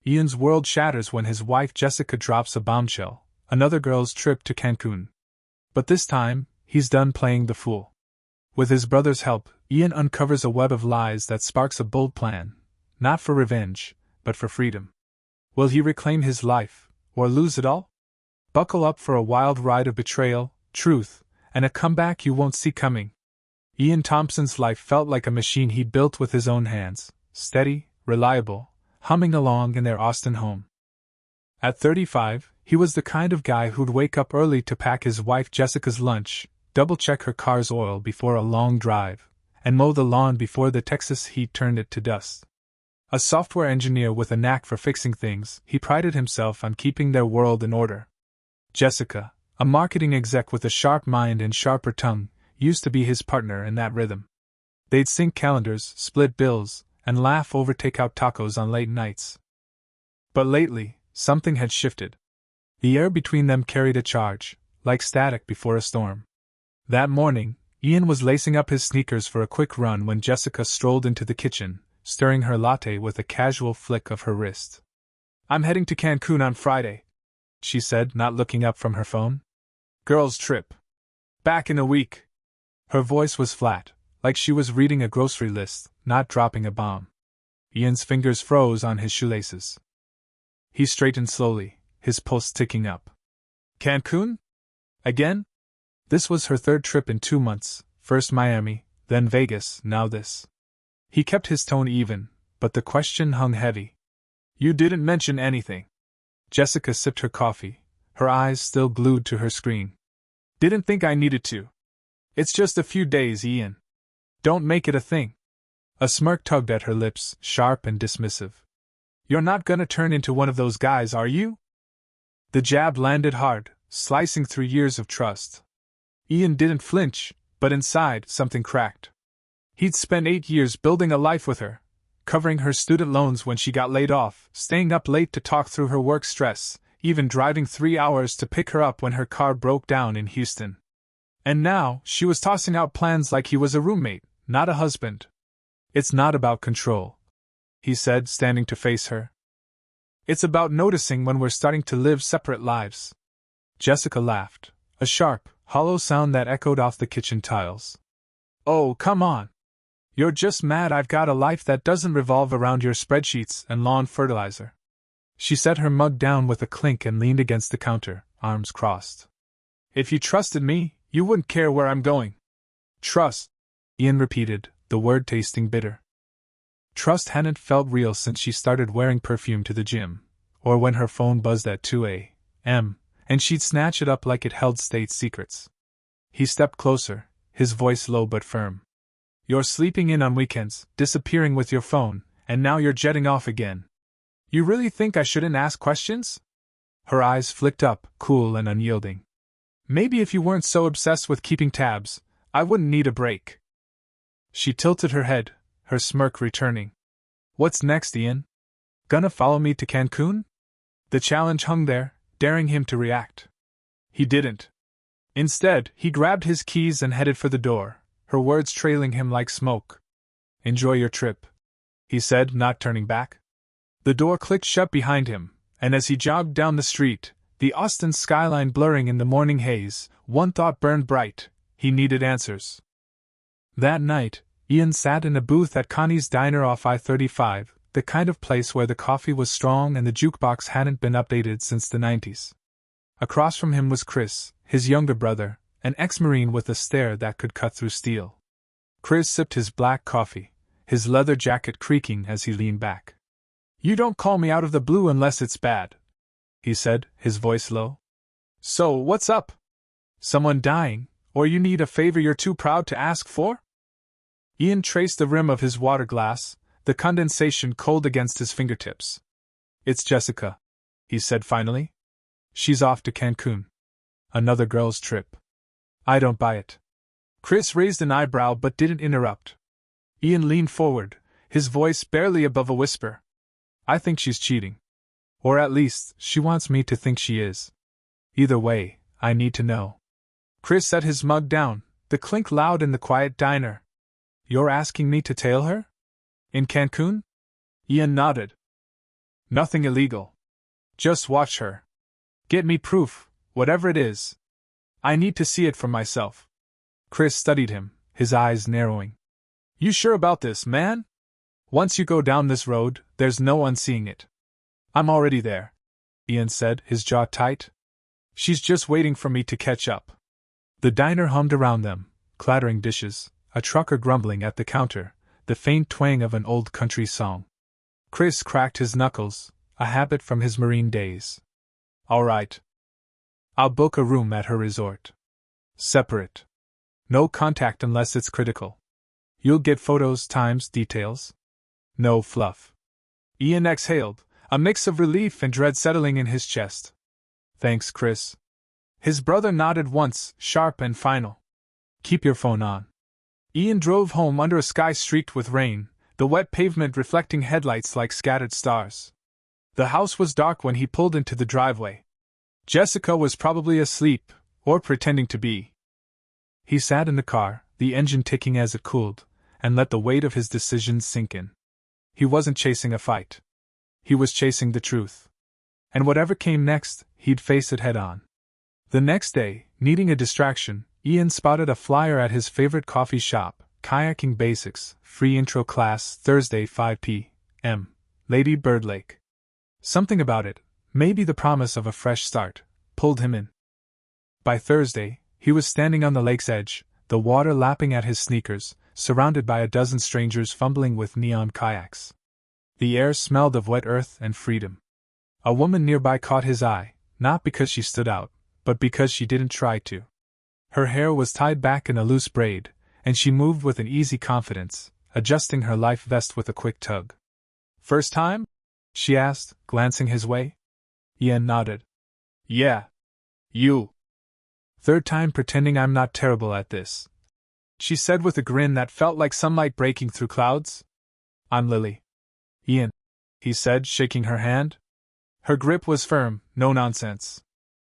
Ian's world shatters when his wife Jessica drops a bombshell, another girl's trip to Cancun. But this time, he's done playing the fool. With his brother's help, Ian uncovers a web of lies that sparks a bold plan, not for revenge, but for freedom. Will he reclaim his life, or lose it all? Buckle up for a wild ride of betrayal, truth, and a comeback you won't see coming. Ian Thompson's life felt like a machine he built with his own hands, steady, reliable, humming along in their Austin home. At 35, he was the kind of guy who'd wake up early to pack his wife Jessica's lunch, double-check her car's oil before a long drive, and mow the lawn before the Texas heat turned it to dust. A software engineer with a knack for fixing things, he prided himself on keeping their world in order. Jessica, a marketing exec with a sharp mind and sharper tongue, used to be his partner in that rhythm. They'd sync calendars, split bills, and laugh over takeout tacos on late nights. But lately, something had shifted. The air between them carried a charge, like static before a storm. That morning, Ian was lacing up his sneakers for a quick run when Jessica strolled into the kitchen, stirring her latte with a casual flick of her wrist. "I'm heading to Cancun on Friday," she said, not looking up from her phone. "Girls' trip. Back in a week." Her voice was flat, like she was reading a grocery list, not dropping a bomb. Ian's fingers froze on his shoelaces. He straightened slowly, his pulse ticking up. Cancun? Again? This was her third trip in 2 months, first Miami, then Vegas, now this. He kept his tone even, but the question hung heavy. "You didn't mention anything." Jessica sipped her coffee, her eyes still glued to her screen. "Didn't think I needed to. It's just a few days, Ian. Don't make it a thing." A smirk tugged at her lips, sharp and dismissive. "You're not gonna turn into one of those guys, are you?" The jab landed hard, slicing through years of trust. Ian didn't flinch, but inside, something cracked. He'd spent 8 years building a life with her, covering her student loans when she got laid off, staying up late to talk through her work stress, even driving 3 hours to pick her up when her car broke down in Houston. And now, she was tossing out plans like he was a roommate, not a husband. "It's not about control," he said, standing to face her. "It's about noticing when we're starting to live separate lives." Jessica laughed, a sharp, hollow sound that echoed off the kitchen tiles. "Oh, come on. You're just mad I've got a life that doesn't revolve around your spreadsheets and lawn fertilizer." She set her mug down with a clink and leaned against the counter, arms crossed. "If you trusted me, you wouldn't care where I'm going." "Trust," Ian repeated, the word tasting bitter. Trust hadn't felt real since she started wearing perfume to the gym, or when her phone buzzed at 2 a.m., and she'd snatch it up like it held state secrets. He stepped closer, his voice low but firm. "You're sleeping in on weekends, disappearing with your phone, and now you're jetting off again. You really think I shouldn't ask questions?" Her eyes flicked up, cool and unyielding. "Maybe if you weren't so obsessed with keeping tabs, I wouldn't need a break." She tilted her head, her smirk returning. "What's next, Ian? Gonna follow me to Cancun?" The challenge hung there, daring him to react. He didn't. Instead, he grabbed his keys and headed for the door, her words trailing him like smoke. "Enjoy your trip," he said, not turning back. The door clicked shut behind him, and as he jogged down the street, the Austin skyline blurring in the morning haze, one thought burned bright: he needed answers. That night, Ian sat in a booth at Connie's Diner off I-35, the kind of place where the coffee was strong and the jukebox hadn't been updated since the 90s. Across from him was Chris, his younger brother, an ex-Marine with a stare that could cut through steel. Chris sipped his black coffee, his leather jacket creaking as he leaned back. "You don't call me out of the blue unless it's bad," he said, his voice low. "So, what's up? Someone dying, or you need a favor you're too proud to ask for?" Ian traced the rim of his water glass, the condensation cold against his fingertips. "It's Jessica," he said finally. "She's off to Cancun. Another girl's trip." "I don't buy it." Chris raised an eyebrow but didn't interrupt. Ian leaned forward, his voice barely above a whisper. "I think she's cheating. Or at least, she wants me to think she is. Either way, I need to know." Chris set his mug down, the clink loud in the quiet diner. "You're asking me to tail her? In Cancun?" Ian nodded. Nothing illegal. Just watch her. Get me proof, whatever it is. I need to see it for myself. Chris studied him, his eyes narrowing. You sure about this, man? Once you go down this road, there's no unseeing it. I'm already there, Ian said, his jaw tight. She's just waiting for me to catch up. The diner hummed around them, clattering dishes, a trucker grumbling at the counter, the faint twang of an old country song. Chris cracked his knuckles, a habit from his Marine days. All right. I'll book a room at her resort. Separate. No contact unless it's critical. You'll get photos, times, details. No fluff. Ian exhaled, a mix of relief and dread settling in his chest. Thanks, Chris. His brother nodded once, sharp and final. Keep your phone on. Ian drove home under a sky streaked with rain, the wet pavement reflecting headlights like scattered stars. The house was dark when he pulled into the driveway. Jessica was probably asleep, or pretending to be. He sat in the car, the engine ticking as it cooled, and let the weight of his decisions sink in. He wasn't chasing a fight. He was chasing the truth. And whatever came next, he'd face it head on. The next day, needing a distraction, Ian spotted a flyer at his favorite coffee shop, Kayaking Basics, free intro class, Thursday 5 p.m., Lady Bird Lake. Something about it, maybe the promise of a fresh start, pulled him in. By Thursday, he was standing on the lake's edge, the water lapping at his sneakers, surrounded by a dozen strangers fumbling with neon kayaks. The air smelled of wet earth and freedom. A woman nearby caught his eye, not because she stood out, but because she didn't try to. Her hair was tied back in a loose braid, and she moved with an easy confidence, adjusting her life vest with a quick tug. First time? She asked, glancing his way. Ian nodded. Yeah. You. Third time pretending I'm not terrible at this. She said with a grin that felt like sunlight breaking through clouds. I'm Lily. Ian, he said, shaking her hand. Her grip was firm, no nonsense.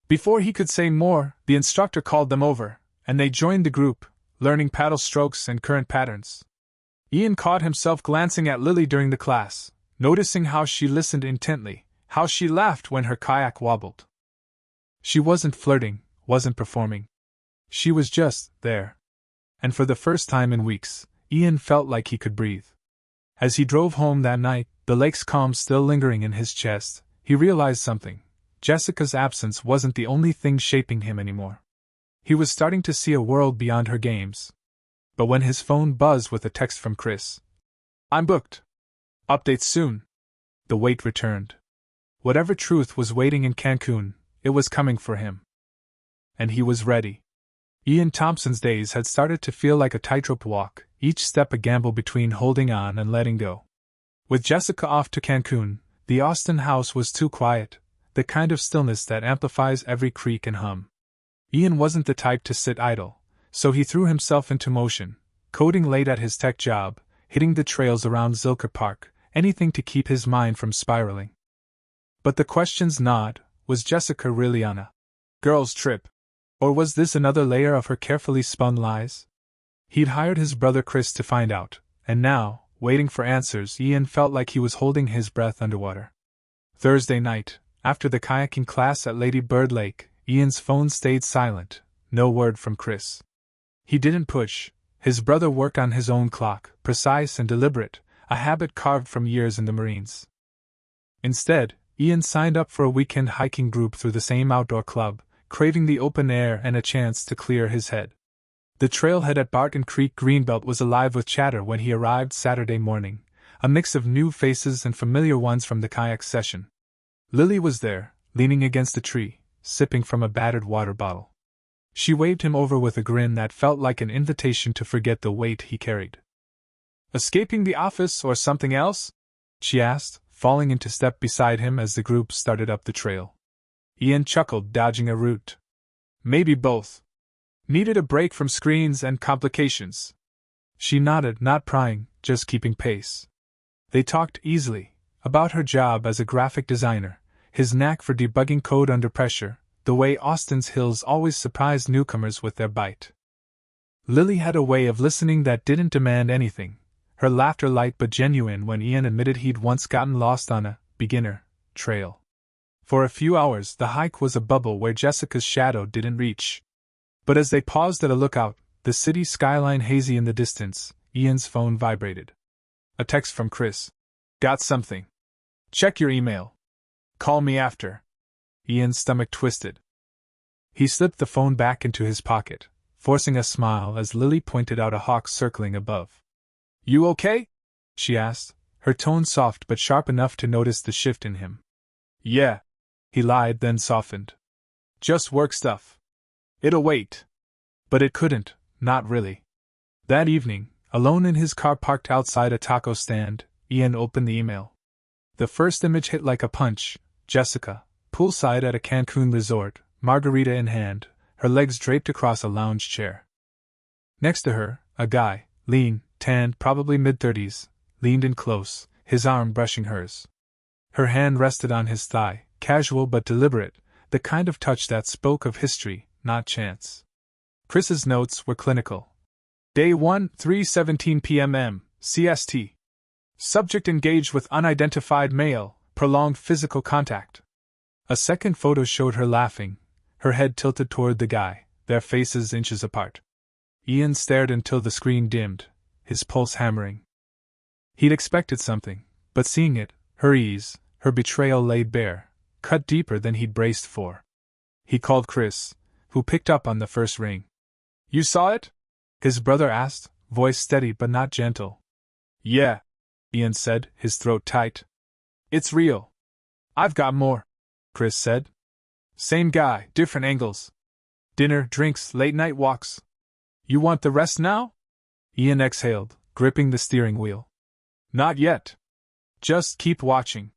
Before he could say more, the instructor called them over, and they joined the group, learning paddle strokes and current patterns. Ian caught himself glancing at Lily during the class, noticing how she listened intently, how she laughed when her kayak wobbled. She wasn't flirting, wasn't performing. She was just there. And for the first time in weeks, Ian felt like he could breathe. As he drove home that night, the lake's calm still lingering in his chest, he realized something. Jessica's absence wasn't the only thing shaping him anymore. He was starting to see a world beyond her games. But when his phone buzzed with a text from Chris, I'm booked. Updates soon. The weight returned. Whatever truth was waiting in Cancun, it was coming for him. And he was ready. Ian Thompson's days had started to feel like a tightrope walk, each step a gamble between holding on and letting go. With Jessica off to Cancun, the Austin house was too quiet, the kind of stillness that amplifies every creak and hum. Ian wasn't the type to sit idle, so he threw himself into motion, coding late at his tech job, hitting the trails around Zilker Park, anything to keep his mind from spiraling. But the questions gnawed. Was Jessica really on a girls' trip? Or was this another layer of her carefully spun lies? He'd hired his brother Chris to find out, and now, waiting for answers, Ian felt like he was holding his breath underwater. Thursday night, after the kayaking class at Lady Bird Lake, Ian's phone stayed silent, no word from Chris. He didn't push. His brother worked on his own clock, precise and deliberate, a habit carved from years in the Marines. Instead, Ian signed up for a weekend hiking group through the same outdoor club, craving the open air and a chance to clear his head. The trailhead at Barton Creek Greenbelt was alive with chatter when he arrived Saturday morning, a mix of new faces and familiar ones from the kayak session. Lily was there, leaning against a tree, sipping from a battered water bottle. She waved him over with a grin that felt like an invitation to forget the weight he carried. Escaping the office or something else? She asked, falling into step beside him as the group started up the trail. Ian chuckled, dodging a root. Maybe both. Needed a break from screens and complications. She nodded, not prying, just keeping pace. They talked easily, about her job as a graphic designer, his knack for debugging code under pressure, the way Austin's hills always surprised newcomers with their bite. Lily had a way of listening that didn't demand anything, her laughter light but genuine when Ian admitted he'd once gotten lost on a beginner trail. For a few hours, the hike was a bubble where Jessica's shadow didn't reach. But as they paused at a lookout, the city skyline hazy in the distance, Ian's phone vibrated. A text from Chris. Got something. Check your email. Call me after. Ian's stomach twisted. He slipped the phone back into his pocket, forcing a smile as Lily pointed out a hawk circling above. You okay? She asked, her tone soft but sharp enough to notice the shift in him. Yeah. He lied, then softened. Just work stuff. It'll wait. But it couldn't, not really. That evening, alone in his car parked outside a taco stand, Ian opened the email. The first image hit like a punch: Jessica, poolside at a Cancun resort, margarita in hand, her legs draped across a lounge chair. Next to her, a guy, lean, tanned, probably mid-30s, leaned in close, his arm brushing hers. Her hand rested on his thigh, casual but deliberate, the kind of touch that spoke of history, not chance. Chris's notes were clinical. Day 1, 3:17 p.m. CST. Subject engaged with unidentified male, prolonged physical contact. A second photo showed her laughing, her head tilted toward the guy, their faces inches apart. Ian stared until the screen dimmed, his pulse hammering. He'd expected something, but seeing it, her ease, her betrayal laid bare, cut deeper than he'd braced for. He called Chris, who picked up on the first ring. You saw it? His brother asked, voice steady but not gentle. Yeah, Ian said, his throat tight. It's real. I've got more, Chris said. Same guy, different angles. Dinner, drinks, late night walks. You want the rest now? Ian exhaled, gripping the steering wheel. Not yet. Just keep watching.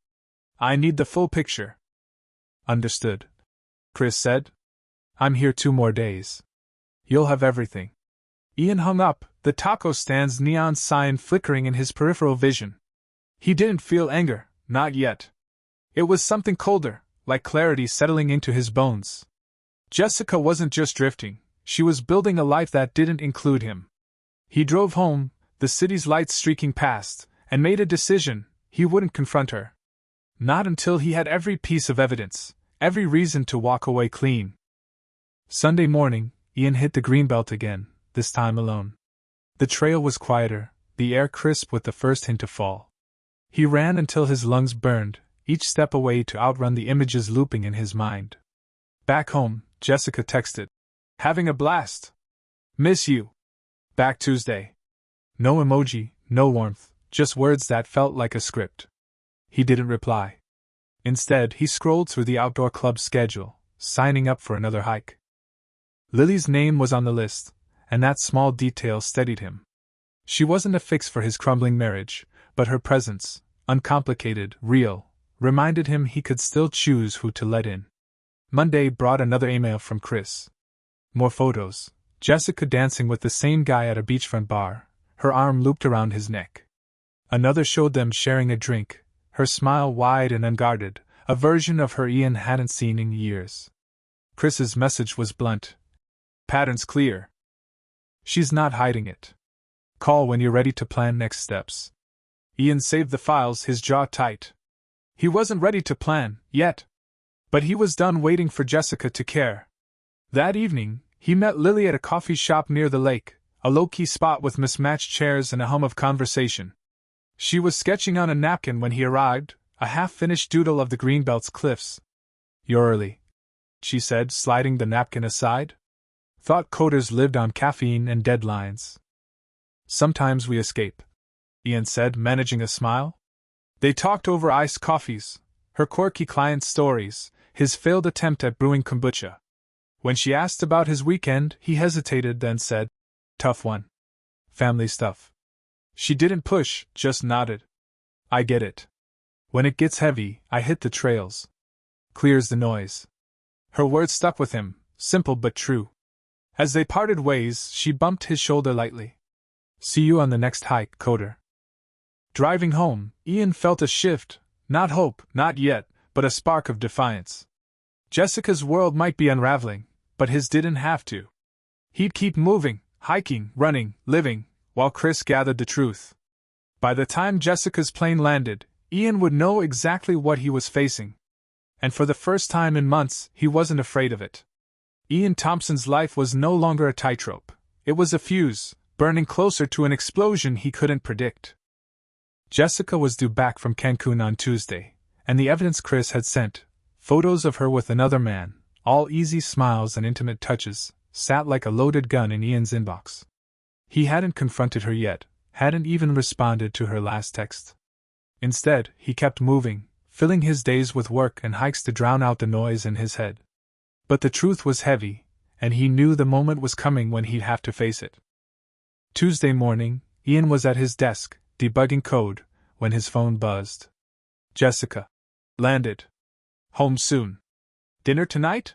I need the full picture. Understood, Chris said. I'm here 2 more days. You'll have everything. Ian hung up, the taco stand's neon sign flickering in his peripheral vision. He didn't feel anger, not yet. It was something colder, like clarity settling into his bones. Jessica wasn't just drifting, she was building a life that didn't include him. He drove home, the city's lights streaking past, and made a decision: he wouldn't confront her. Not until he had every piece of evidence, every reason to walk away clean. Sunday morning, Ian hit the greenbelt again, this time alone. The trail was quieter, the air crisp with the first hint of fall. He ran until his lungs burned, each step a way to outrun the images looping in his mind. Back home, Jessica texted. Having a blast. Miss you. Back Tuesday. No emoji, no warmth, just words that felt like a script. He didn't reply. Instead, he scrolled through the outdoor club schedule, signing up for another hike. Lily's name was on the list, and that small detail steadied him. She wasn't a fix for his crumbling marriage, but her presence, uncomplicated, real, reminded him he could still choose who to let in. Monday brought another email from Chris. More photos. Jessica dancing with the same guy at a beachfront bar, her arm looped around his neck. Another showed them sharing a drink, her smile wide and unguarded, a version of her Ian hadn't seen in years. Chris's message was blunt. Pattern's clear. She's not hiding it. Call when you're ready to plan next steps. Ian saved the files, his jaw tight. He wasn't ready to plan, yet. But he was done waiting for Jessica to care. That evening, he met Lily at a coffee shop near the lake, a low-key spot with mismatched chairs and a hum of conversation. She was sketching on a napkin when he arrived, a half-finished doodle of the Greenbelt's cliffs. You're early, she said, sliding the napkin aside. Thought coders lived on caffeine and deadlines. Sometimes we escape, Ian said, managing a smile. They talked over iced coffees, her quirky client stories, his failed attempt at brewing kombucha. When she asked about his weekend, he hesitated, then said, Tough one. Family stuff. She didn't push, just nodded. I get it. When it gets heavy, I hit the trails. Clears the noise. Her words stuck with him, simple but true. As they parted ways, she bumped his shoulder lightly. See you on the next hike, coder. Driving home, Ian felt a shift, not hope, not yet, but a spark of defiance. Jessica's world might be unraveling, but his didn't have to. He'd keep moving, hiking, running, living, while Chris gathered the truth. By the time Jessica's plane landed, Ian would know exactly what he was facing. And for the first time in months, he wasn't afraid of it. Ian Thompson's life was no longer a tightrope. It was a fuse, burning closer to an explosion he couldn't predict. Jessica was due back from Cancun on Tuesday, and the evidence Chris had sent, photos of her with another man, all easy smiles and intimate touches, sat like a loaded gun in Ian's inbox. He hadn't confronted her yet, hadn't even responded to her last text. Instead, he kept moving, filling his days with work and hikes to drown out the noise in his head. But the truth was heavy, and he knew the moment was coming when he'd have to face it. Tuesday morning, Ian was at his desk, debugging code, when his phone buzzed. Jessica. Landed. Home soon. Dinner tonight?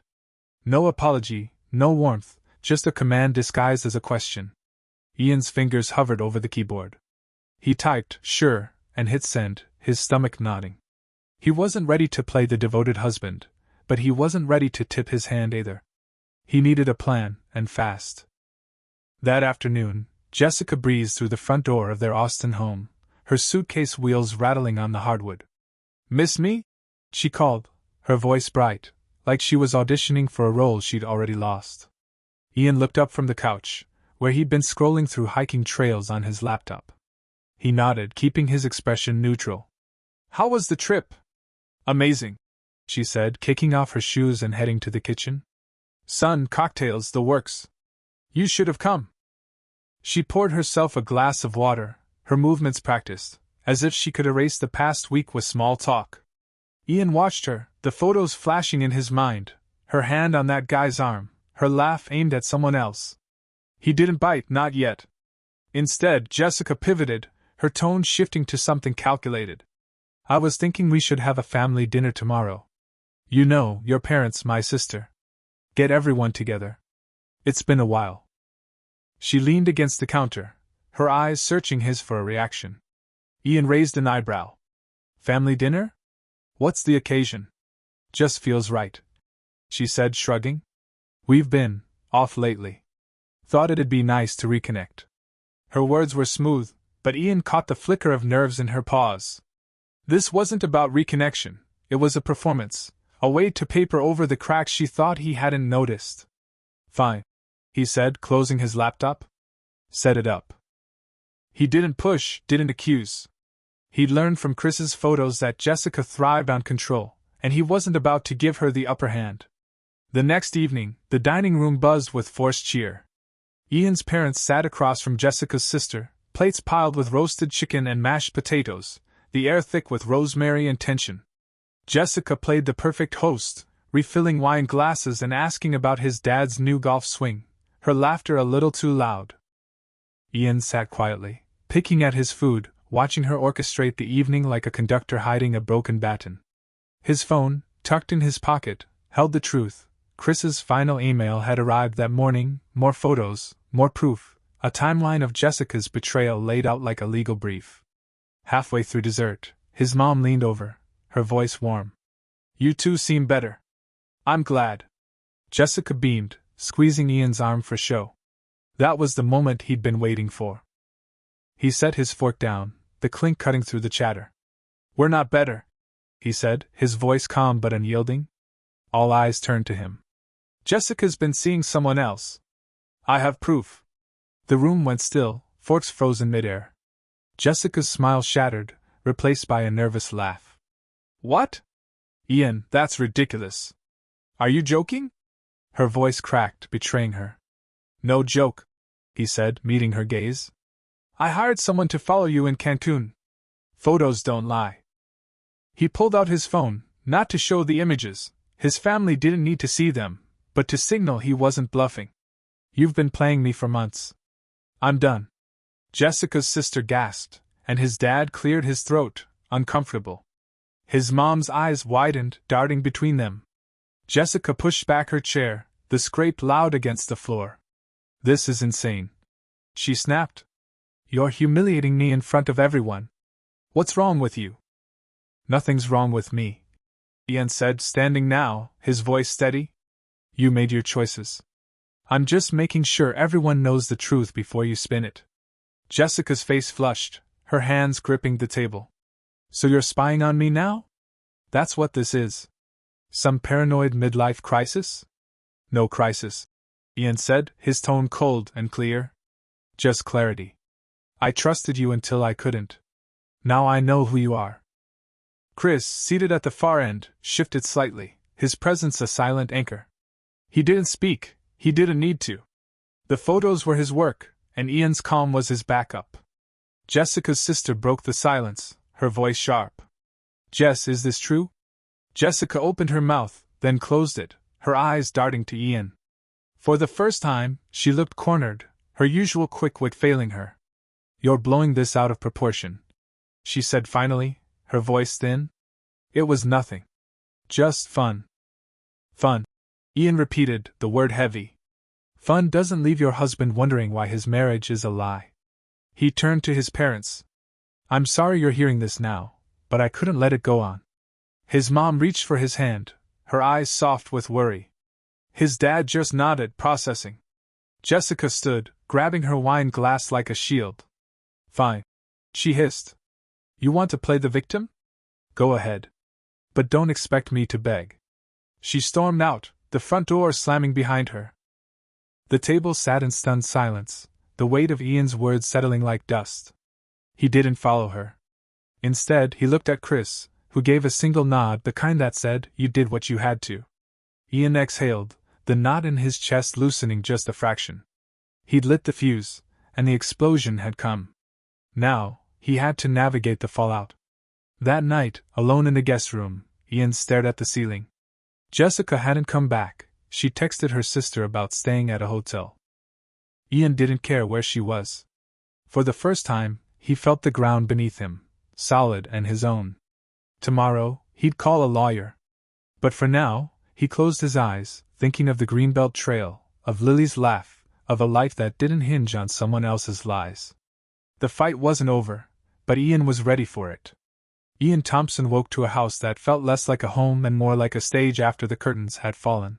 No apology, no warmth, just a command disguised as a question. Ian's fingers hovered over the keyboard. He typed, sure, and hit send, his stomach nodding. He wasn't ready to play the devoted husband, but he wasn't ready to tip his hand either. He needed a plan, and fast. That afternoon, Jessica breezed through the front door of their Austin home, her suitcase wheels rattling on the hardwood. Miss me? She called, her voice bright, like she was auditioning for a role she'd already lost. Ian looked up from the couch, where he'd been scrolling through hiking trails on his laptop. He nodded, keeping his expression neutral. How was the trip? Amazing, she said, kicking off her shoes and heading to the kitchen. Sun, cocktails, the works. You should have come. She poured herself a glass of water, her movements practiced, as if she could erase the past week with small talk. Ian watched her, the photos flashing in his mind, her hand on that guy's arm, her laugh aimed at someone else. He didn't bite, not yet. Instead, Jessica pivoted, her tone shifting to something calculated. I was thinking we should have a family dinner tomorrow. You know, your parents, my sister. Get everyone together. It's been a while. She leaned against the counter, her eyes searching his for a reaction. Ian raised an eyebrow. Family dinner? What's the occasion? Just feels right, she said, shrugging. We've been off lately. Thought it'd be nice to reconnect. Her words were smooth, but Ian caught the flicker of nerves in her pause. This wasn't about reconnection, it was a performance, a way to paper over the cracks she thought he hadn't noticed. Fine, he said, closing his laptop. Set it up. He didn't push, didn't accuse. He'd learned from Chris's photos that Jessica thrived on control, and he wasn't about to give her the upper hand. The next evening, the dining room buzzed with forced cheer. Ian's parents sat across from Jessica's sister, plates piled with roasted chicken and mashed potatoes, the air thick with rosemary and tension. Jessica played the perfect host, refilling wine glasses and asking about his dad's new golf swing, her laughter a little too loud. Ian sat quietly, picking at his food, watching her orchestrate the evening like a conductor hiding a broken baton. His phone, tucked in his pocket, held the truth. Chris's final email had arrived that morning, more photos, more proof, a timeline of Jessica's betrayal laid out like a legal brief. Halfway through dessert, his mom leaned over, her voice warm. You two seem better. I'm glad. Jessica beamed, squeezing Ian's arm for show. That was the moment he'd been waiting for. He set his fork down, the clink cutting through the chatter. We're not better, he said, his voice calm but unyielding. All eyes turned to him. Jessica's been seeing someone else. I have proof. The room went still, forks frozen midair. Jessica's smile shattered, replaced by a nervous laugh. What? Ian, that's ridiculous. Are you joking? Her voice cracked, betraying her. No joke, he said, meeting her gaze. I hired someone to follow you in Cancun. Photos don't lie. He pulled out his phone, not to show the images. His family didn't need to see them, but to signal he wasn't bluffing. You've been playing me for months. I'm done. Jessica's sister gasped, and his dad cleared his throat, uncomfortable. His mom's eyes widened, darting between them. Jessica pushed back her chair, the scrape loud against the floor. This is insane, she snapped. You're humiliating me in front of everyone. What's wrong with you? Nothing's wrong with me, Ian said, standing now, his voice steady. You made your choices. I'm just making sure everyone knows the truth before you spin it. Jessica's face flushed, her hands gripping the table. So you're spying on me now? That's what this is. Some paranoid midlife crisis? No crisis, Ian said, his tone cold and clear. Just clarity. I trusted you until I couldn't. Now I know who you are. Chris, seated at the far end, shifted slightly, his presence a silent anchor. He didn't speak, he didn't need to. The photos were his work, and Ian's calm was his backup. Jessica's sister broke the silence, her voice sharp. Jess, is this true? Jessica opened her mouth, then closed it, her eyes darting to Ian. For the first time, she looked cornered, her usual quick wit failing her. You're blowing this out of proportion, she said finally, her voice thin. It was nothing. Just fun. Fun. Ian repeated, the word heavy. Fun doesn't leave your husband wondering why his marriage is a lie. He turned to his parents. I'm sorry you're hearing this now, but I couldn't let it go on. His mom reached for his hand, her eyes soft with worry. His dad just nodded, processing. Jessica stood, grabbing her wine glass like a shield. Fine, she hissed. You want to play the victim? Go ahead. But don't expect me to beg. She stormed out, the front door slamming behind her. The table sat in stunned silence, the weight of Ian's words settling like dust. He didn't follow her. Instead, he looked at Chris, who gave a single nod, the kind that said, you did what you had to. Ian exhaled, the knot in his chest loosening just a fraction. He'd lit the fuse, and the explosion had come. Now, he had to navigate the fallout. That night, alone in the guest room, Ian stared at the ceiling. Jessica hadn't come back. She texted her sister about staying at a hotel. Ian didn't care where she was. For the first time, he felt the ground beneath him, solid and his own. Tomorrow, he'd call a lawyer. But for now, he closed his eyes, thinking of the Greenbelt Trail, of Lily's laugh, of a life that didn't hinge on someone else's lies. The fight wasn't over, but Ian was ready for it. Ian Thompson woke to a house that felt less like a home and more like a stage after the curtains had fallen.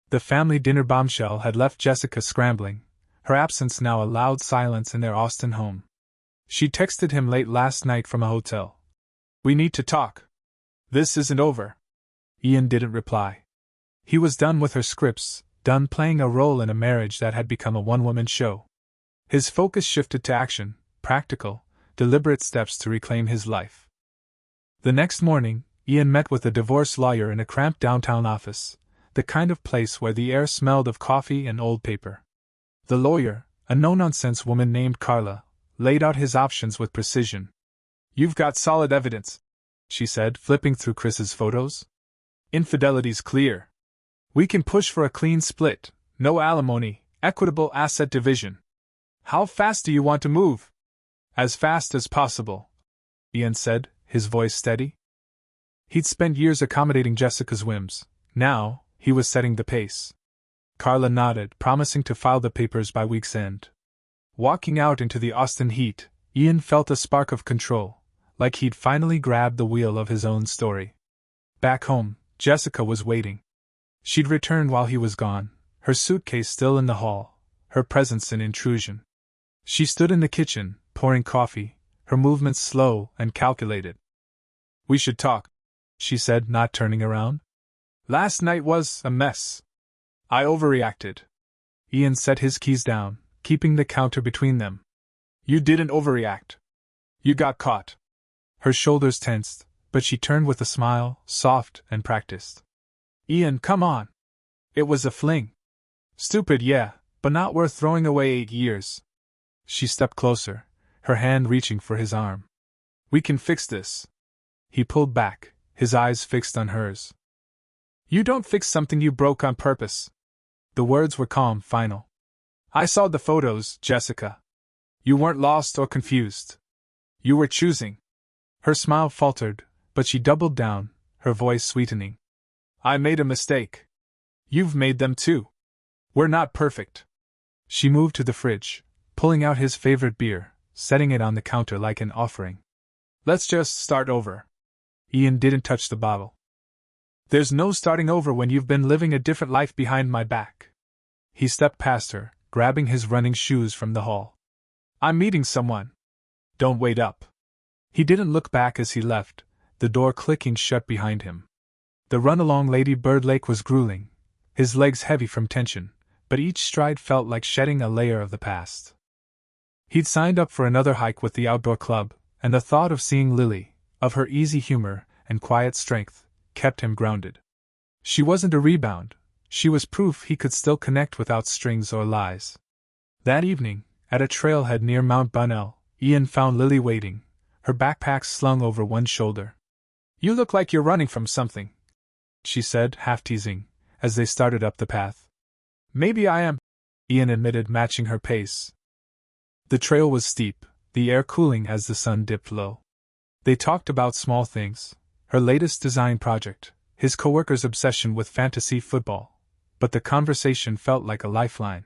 The family dinner bombshell had left Jessica scrambling, her absence now a loud silence in their Austin home. She texted him late last night from a hotel. We need to talk. This isn't over. Ian didn't reply. He was done with her scripts, done playing a role in a marriage that had become a one-woman show. His focus shifted to action, practical, deliberate steps to reclaim his life. The next morning, Ian met with a divorce lawyer in a cramped downtown office, the kind of place where the air smelled of coffee and old paper. The lawyer, a no-nonsense woman named Carla, laid out his options with precision. You've got solid evidence, she said, flipping through Chris's photos. Infidelity's clear. We can push for a clean split, no alimony, equitable asset division. How fast do you want to move? As fast as possible, Ian said, his voice steady. He'd spent years accommodating Jessica's whims. Now, he was setting the pace. Carla nodded, promising to file the papers by week's end. Walking out into the Austin heat, Ian felt a spark of control, like he'd finally grabbed the wheel of his own story. Back home, Jessica was waiting. She'd returned while he was gone, her suitcase still in the hall, her presence an intrusion. She stood in the kitchen, pouring coffee, her movements slow and calculated. We should talk, she said, not turning around. Last night was a mess. I overreacted. Ian set his keys down, keeping the counter between them. You didn't overreact. You got caught. Her shoulders tensed, but she turned with a smile, soft and practiced. Ian, come on. It was a fling. Stupid, yeah, but not worth throwing away 8 years. She stepped closer, her hand reaching for his arm. We can fix this. He pulled back, his eyes fixed on hers. You don't fix something you broke on purpose. The words were calm, final. I saw the photos, Jessica. You weren't lost or confused. You were choosing. Her smile faltered, but she doubled down, her voice sweetening. I made a mistake. You've made them too. We're not perfect. She moved to the fridge, pulling out his favorite beer, setting it on the counter like an offering. Let's just start over. Ian didn't touch the bottle. There's no starting over when you've been living a different life behind my back. He stepped past her, grabbing his running shoes from the hall. I'm meeting someone. Don't wait up. He didn't look back as he left, the door clicking shut behind him. The run along Lady Bird Lake was grueling, his legs heavy from tension, but each stride felt like shedding a layer of the past. He'd signed up for another hike with the outdoor club, and the thought of seeing Lily, of her easy humor and quiet strength, kept him grounded. She wasn't a rebound, she was proof he could still connect without strings or lies. That evening, at a trailhead near Mount Bunnell, Ian found Lily waiting, her backpack slung over one shoulder. "You look like you're running from something," she said, half teasing, as they started up the path. "Maybe I am," Ian admitted, matching her pace. The trail was steep, the air cooling as the sun dipped low. They talked about small things, her latest design project, his coworker's obsession with fantasy football, but the conversation felt like a lifeline.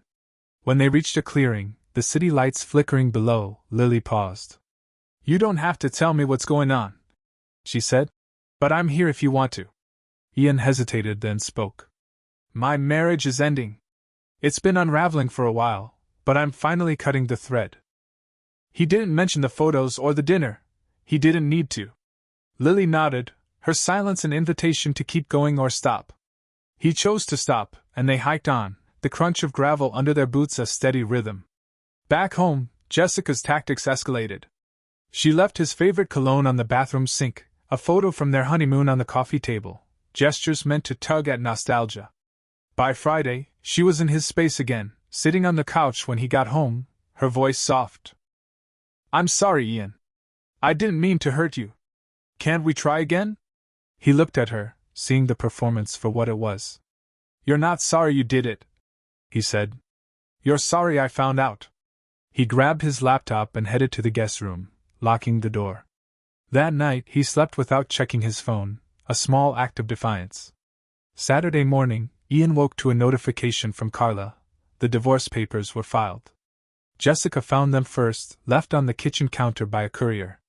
When they reached a clearing, the city lights flickering below, Lily paused. "You don't have to tell me what's going on," she said, "but I'm here if you want to." Ian hesitated, then spoke. "My marriage is ending. It's been unraveling for a while, but I'm finally cutting the thread." He didn't mention the photos or the dinner. He didn't need to. Lily nodded, her silence an invitation to keep going or stop. He chose to stop, and they hiked on, the crunch of gravel under their boots a steady rhythm. Back home, Jessica's tactics escalated. She left his favorite cologne on the bathroom sink, a photo from their honeymoon on the coffee table, gestures meant to tug at nostalgia. By Friday, she was in his space again, sitting on the couch when he got home, her voice soft. "I'm sorry, Ian. I didn't mean to hurt you. Can't we try again?" He looked at her, seeing the performance for what it was. "You're not sorry you did it," he said. "You're sorry I found out." He grabbed his laptop and headed to the guest room, locking the door. That night he slept without checking his phone, a small act of defiance. Saturday morning, Ian woke to a notification from Carla. The divorce papers were filed. Jessica found them first, left on the kitchen counter by a courier.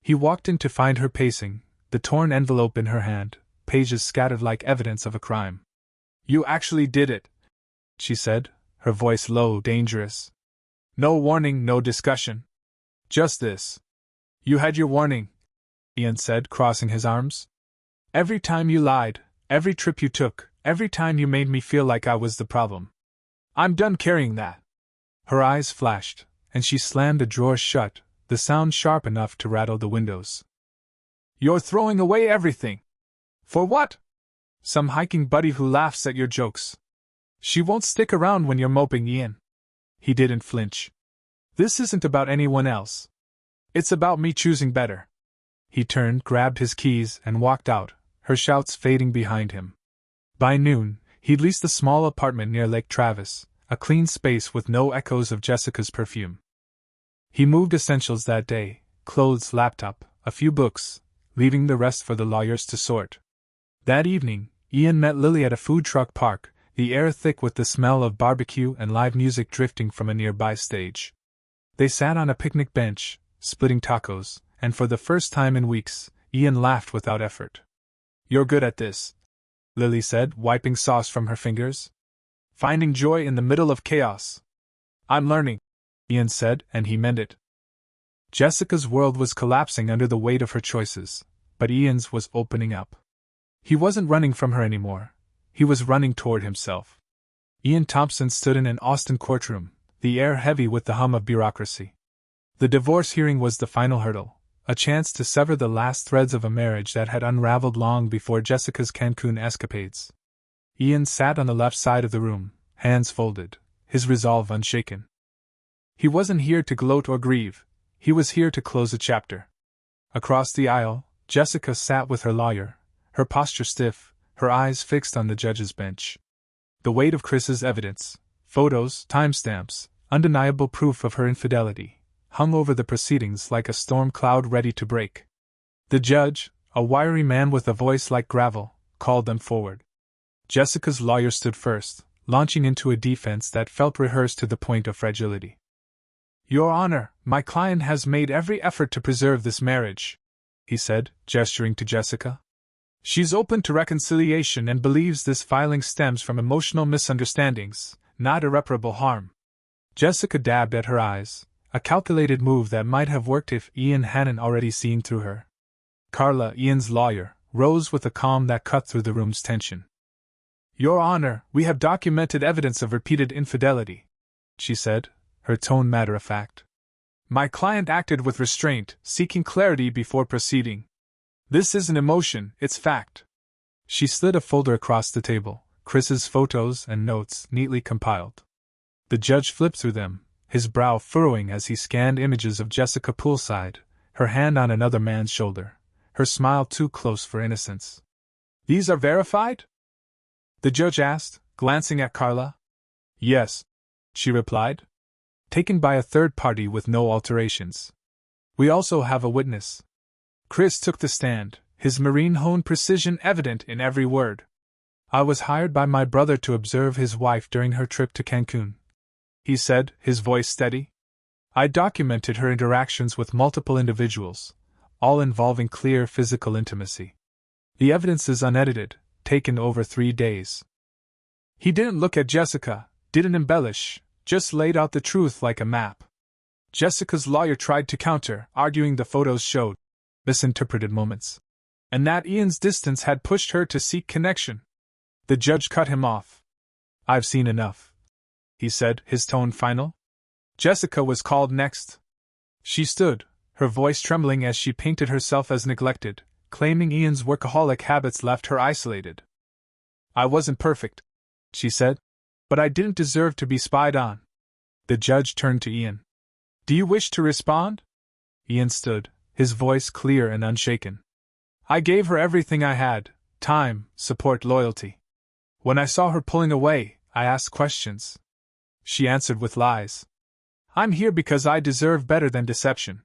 He walked in to find her pacing, the torn envelope in her hand, pages scattered like evidence of a crime. "You actually did it," she said, her voice low, dangerous. "No warning, no discussion. Just this." "You had your warning," Ian said, crossing his arms. "Every time you lied, every trip you took, every time you made me feel like I was the problem. I'm done carrying that." Her eyes flashed, and she slammed a drawer shut, the sound sharp enough to rattle the windows. "You're throwing away everything. For what? Some hiking buddy who laughs at your jokes. She won't stick around when you're moping, Ian." He didn't flinch. "This isn't about anyone else. It's about me choosing better." He turned, grabbed his keys, and walked out, her shouts fading behind him. By noon, he'd leased a small apartment near Lake Travis, a clean space with no echoes of Jessica's perfume. He moved essentials that day, clothes, laptop, a few books, leaving the rest for the lawyers to sort. That evening, Ian met Lily at a food truck park, the air thick with the smell of barbecue and live music drifting from a nearby stage. They sat on a picnic bench, splitting tacos, and for the first time in weeks, Ian laughed without effort. "You're good at this," Lily said, wiping sauce from her fingers. "Finding joy in the middle of chaos." "I'm learning," Ian said, and he meant it. Jessica's world was collapsing under the weight of her choices, but Ian's was opening up. He wasn't running from her anymore. He was running toward himself. Ian Thompson stood in an Austin courtroom, the air heavy with the hum of bureaucracy. The divorce hearing was the final hurdle, a chance to sever the last threads of a marriage that had unraveled long before Jessica's Cancun escapades. Ian sat on the left side of the room, hands folded, his resolve unshaken. He wasn't here to gloat or grieve, he was here to close a chapter. Across the aisle, Jessica sat with her lawyer, her posture stiff, her eyes fixed on the judge's bench. The weight of Chris's evidence, photos, timestamps, undeniable proof of her infidelity, hung over the proceedings like a storm cloud ready to break. The judge, a wiry man with a voice like gravel, called them forward. Jessica's lawyer stood first, launching into a defense that felt rehearsed to the point of fragility. "Your Honor, my client has made every effort to preserve this marriage," he said, gesturing to Jessica. "She's open to reconciliation and believes this filing stems from emotional misunderstandings, not irreparable harm." Jessica dabbed at her eyes, a calculated move that might have worked if Ian hadn't already seen through her. Carla, Ian's lawyer, rose with a calm that cut through the room's tension. "Your Honor, we have documented evidence of repeated infidelity," she said, her tone matter-of-fact. "My client acted with restraint, seeking clarity before proceeding. This isn't emotion, it's fact." She slid a folder across the table, Chris's photos and notes neatly compiled. The judge flipped through them, his brow furrowing as he scanned images of Jessica poolside, her hand on another man's shoulder, her smile too close for innocence. "These are verified?" the judge asked, glancing at Carla. "Yes," she replied. "Taken by a third party with no alterations. We also have a witness." Chris took the stand, his marine-honed precision evident in every word. "I was hired by my brother to observe his wife during her trip to Cancun," he said, his voice steady. "I documented her interactions with multiple individuals, all involving clear physical intimacy. The evidence is unedited, taken over 3 days. He didn't look at Jessica, didn't embellish, just laid out the truth like a map." Jessica's lawyer tried to counter, arguing the photos showed misinterpreted moments, and that Ian's distance had pushed her to seek connection. The judge cut him off. "I've seen enough," he said, his tone final. Jessica was called next. She stood, her voice trembling as she painted herself as neglected, claiming Ian's workaholic habits left her isolated. "I wasn't perfect," she said, "but I didn't deserve to be spied on." The judge turned to Ian. "Do you wish to respond?" Ian stood, his voice clear and unshaken. "I gave her everything I had: time, support, loyalty. When I saw her pulling away, I asked questions. She answered with lies. I'm here because I deserve better than deception."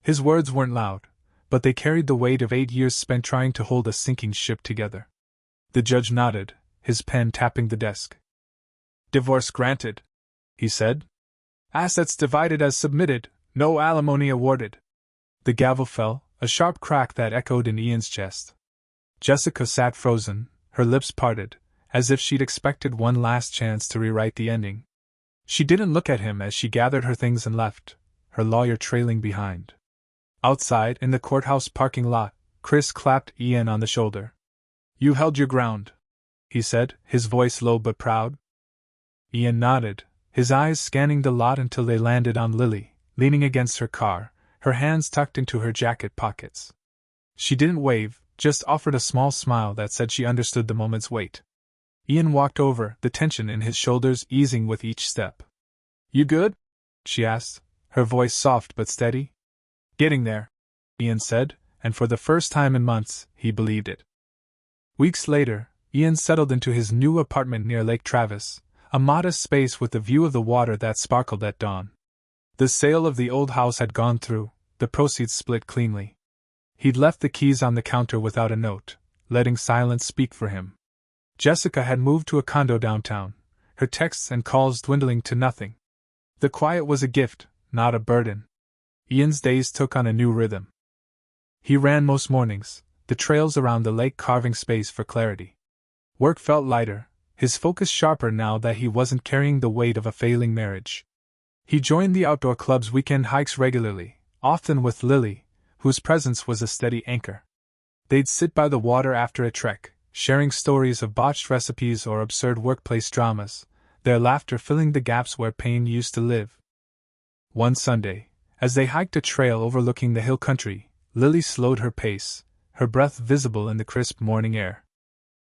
His words weren't loud, but they carried the weight of 8 years spent trying to hold a sinking ship together. The judge nodded, his pen tapping the desk. "Divorce granted," he said. "Assets divided as submitted, no alimony awarded." The gavel fell, a sharp crack that echoed in Ian's chest. Jessica sat frozen, her lips parted, as if she'd expected one last chance to rewrite the ending. She didn't look at him as she gathered her things and left, her lawyer trailing behind. Outside, in the courthouse parking lot, Chris clapped Ian on the shoulder. "You held your ground," he said, his voice low but proud. Ian nodded, his eyes scanning the lot until they landed on Lily, leaning against her car, her hands tucked into her jacket pockets. She didn't wave, just offered a small smile that said she understood the moment's weight. Ian walked over, the tension in his shoulders easing with each step. "You good?" she asked, her voice soft but steady. "Getting there," Ian said, and for the first time in months, he believed it. Weeks later, Ian settled into his new apartment near Lake Travis, a modest space with a view of the water that sparkled at dawn. The sale of the old house had gone through, the proceeds split cleanly. He'd left the keys on the counter without a note, letting silence speak for him. Jessica had moved to a condo downtown, her texts and calls dwindling to nothing. The quiet was a gift, not a burden. Ian's days took on a new rhythm. He ran most mornings, the trails around the lake carving space for clarity. Work felt lighter, his focus sharper now that he wasn't carrying the weight of a failing marriage. He joined the outdoor club's weekend hikes regularly, often with Lily, whose presence was a steady anchor. They'd sit by the water after a trek, sharing stories of botched recipes or absurd workplace dramas, their laughter filling the gaps where pain used to live. One Sunday, as they hiked a trail overlooking the hill country, Lily slowed her pace, her breath visible in the crisp morning air.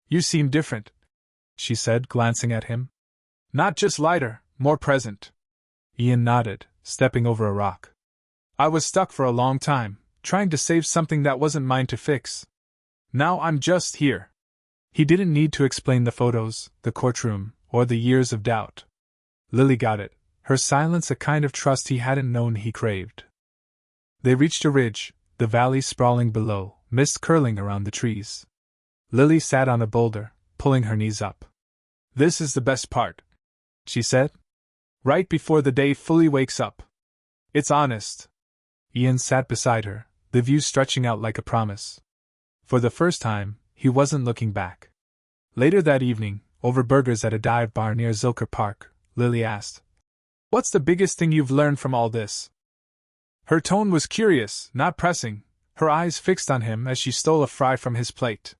"You seem different," she said, glancing at him. "Not just lighter, more present." Ian nodded, stepping over a rock. "I was stuck for a long time, trying to save something that wasn't mine to fix. Now I'm just here." He didn't need to explain the photos, the courtroom, or the years of doubt. Lily got it, her silence a kind of trust he hadn't known he craved. They reached a ridge, the valley sprawling below, mist curling around the trees. Lily sat on a boulder, pulling her knees up. "This is the best part," she said. "Right before the day fully wakes up. It's honest." Ian sat beside her, the view stretching out like a promise. For the first time, he wasn't looking back. Later that evening, over burgers at a dive bar near Zilker Park, Lily asked, "What's the biggest thing you've learned from all this?" Her tone was curious, not pressing, her eyes fixed on him as she stole a fry from his plate.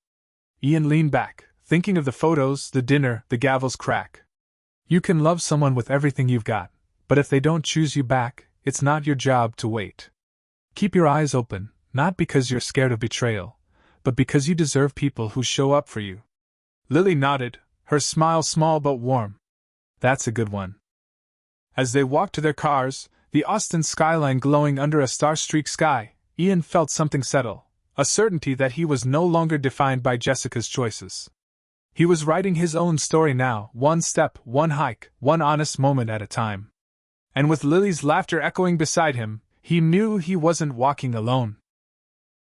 Ian leaned back, thinking of the photos, the dinner, the gavel's crack. You can love someone with everything you've got, but if they don't choose you back, it's not your job to wait. Keep your eyes open, not because you're scared of betrayal, but because you deserve people who show up for you. Lily nodded, her smile small but warm. That's a good one. As they walked to their cars, the Austin skyline glowing under a star-streaked sky, Ian felt something settle, a certainty that he was no longer defined by Jessica's choices. He was writing his own story now, one step, one hike, one honest moment at a time. And with Lily's laughter echoing beside him, he knew he wasn't walking alone.